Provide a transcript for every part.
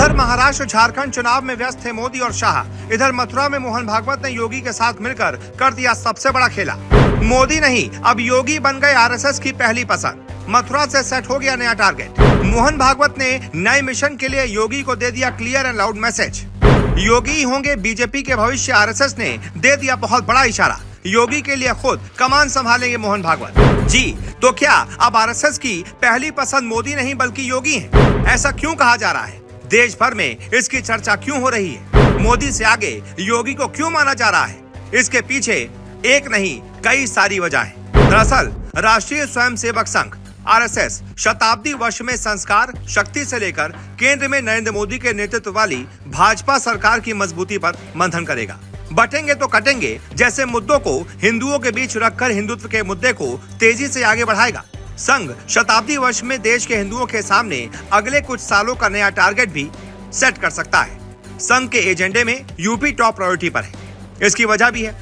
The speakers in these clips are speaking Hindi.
उधर महाराष्ट्र झारखंड चुनाव में व्यस्त थे मोदी और शाह। इधर मथुरा में मोहन भागवत ने योगी के साथ मिलकर कर दिया सबसे बड़ा खेला। मोदी नहीं, अब योगी बन गए आरएसएस की पहली पसंद। मथुरा से सेट हो गया नया टारगेट। मोहन भागवत ने नए मिशन के लिए योगी को दे दिया क्लियर एंड लाउड मैसेज। योगी होंगे बीजेपी के भविष्य, आरएसएस ने दे दिया बहुत बड़ा इशारा। योगी के लिए खुद कमान संभालेंगे मोहन भागवत। जी तो क्या अब आरएसएस की पहली पसंद मोदी नहीं बल्कि योगी हैं? ऐसा क्यों कहा जा रहा है? देश भर में इसकी चर्चा क्यों हो रही है? मोदी से आगे योगी को क्यों माना जा रहा है? इसके पीछे एक नहीं कई सारी वजह है। दरअसल राष्ट्रीय स्वयंसेवक संघ आरएसएस शताब्दी वर्ष में संस्कार शक्ति से लेकर केंद्र में नरेंद्र मोदी के नेतृत्व वाली भाजपा सरकार की मजबूती पर मंथन करेगा। बटेंगे तो कटेंगे जैसे मुद्दों को हिंदुओं के बीच रखकर हिंदुत्व के मुद्दे को तेजी से आगे बढ़ाएगा। संघ शताब्दी वर्ष में देश के हिंदुओं के सामने अगले कुछ सालों का नया टारगेट भी सेट कर सकता है। संघ के एजेंडे में यूपी टॉप प्रायोरिटी पर है। इसकी वजह भी है।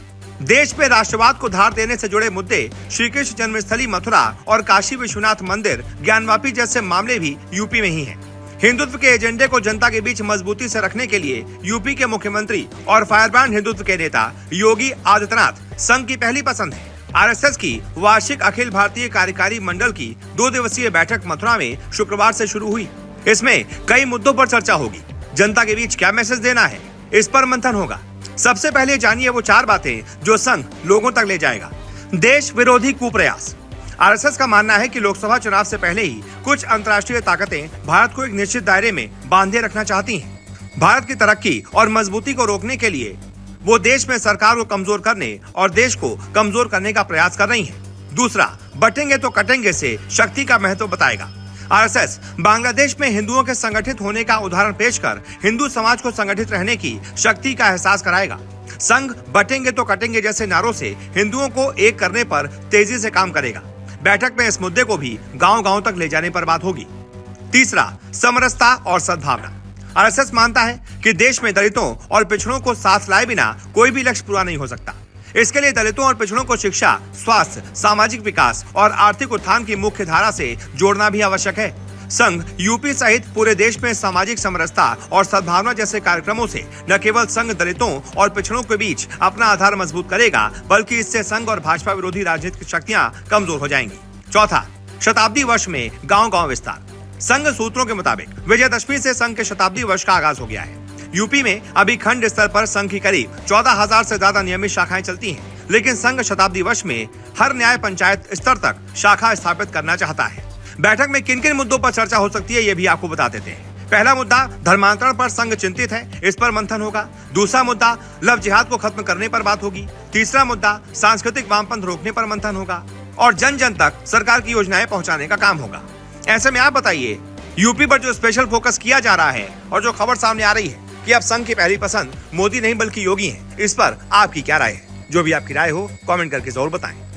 देश में राष्ट्रवाद को धार देने से जुड़े मुद्दे, श्री कृष्ण जन्मस्थली मथुरा और काशी विश्वनाथ मंदिर, ज्ञानवापी जैसे मामले भी यूपी में ही हैं। हिंदुत्व के एजेंडे को जनता के बीच मजबूती से रखने के लिए यूपी के मुख्यमंत्री और फायरब्रांड हिंदुत्व के नेता योगी आदित्यनाथ संघ की पहली पसंद है। आरएसएस की वार्षिक अखिल भारतीय कार्यकारी मंडल की 2 दिवसीय बैठक मथुरा में शुक्रवार से शुरू हुई। इसमें कई मुद्दों पर चर्चा होगी। जनता के बीच क्या मैसेज देना है, इस पर मंथन होगा। सबसे पहले जानिए वो 4 बातें जो संघ लोगों तक ले जाएगा। देश विरोधी कुप्रयास। आरएसएस का मानना है कि लोकसभा चुनाव से पहले ही कुछ अंतर्राष्ट्रीय ताकतें भारत को एक निश्चित दायरे में बांधे रखना चाहती हैं। भारत की तरक्की और मजबूती को रोकने के लिए वो देश में सरकार को कमजोर करने और देश को कमजोर करने का प्रयास कर रही हैं। दूसरा, बटेंगे तो कटेंगे से शक्ति का महत्व बताएगा। आरएसएस बांग्लादेश में हिंदुओं के संगठित होने का उदाहरण पेश कर हिंदू समाज को संगठित रहने की शक्ति का एहसास कराएगा। संघ बटेंगे तो कटेंगे जैसे नारों से हिंदुओं को एक करने पर तेजी से काम करेगा। बैठक में इस मुद्दे को भी गांव-गांव तक ले जाने पर बात होगी। तीसरा, समरसता और सद्भावना। आरएसएस मानता है कि देश में दलितों और पिछड़ों को साथ लाए बिना कोई भी लक्ष्य पूरा नहीं हो सकता। इसके लिए दलितों और पिछड़ों को शिक्षा, स्वास्थ्य, सामाजिक विकास और आर्थिक उत्थान की मुख्य धारा से जोड़ना भी आवश्यक है। संघ यूपी सहित पूरे देश में सामाजिक समरसता और सद्भावना जैसे कार्यक्रमों से न केवल संघ दलितों और पिछड़ों के बीच अपना आधार मजबूत करेगा, बल्कि इससे संघ और भाजपा विरोधी राजनीतिक शक्तियां कमजोर हो जाएंगी। चौथा, शताब्दी वर्ष में गांव-गांव विस्तार। संघ सूत्रों के मुताबिक विजयदशमी से संघ के शताब्दी वर्ष का आगाज हो गया है। यूपी में अभी खंड स्तर पर संघ की करीब 14,000 से ज्यादा नियमित शाखाएं चलती हैं, लेकिन संघ शताब्दी वर्ष में हर न्याय पंचायत स्तर तक शाखा स्थापित करना चाहता है। बैठक में किन किन मुद्दों पर चर्चा हो सकती है, ये भी आपको बता देते हैं। पहला मुद्दा, धर्मांतरण पर संघ चिंतित है, इस पर मंथन होगा। दूसरा मुद्दा, लव जिहाद को खत्म करने पर बात होगी। तीसरा मुद्दा, सांस्कृतिक वामपंथ रोकने पर मंथन होगा। और जन जन तक सरकार की योजनाएं पहुंचाने का काम होगा। ऐसे में आप बताइए, यूपी पर जो स्पेशल फोकस किया जा रहा है और जो खबर सामने आ रही है कि अब संघ की पहली पसंद मोदी नहीं बल्कि योगी है, इस पर आपकी क्या राय है? जो भी आपकी राय हो कमेंट करके जरूर बताएं।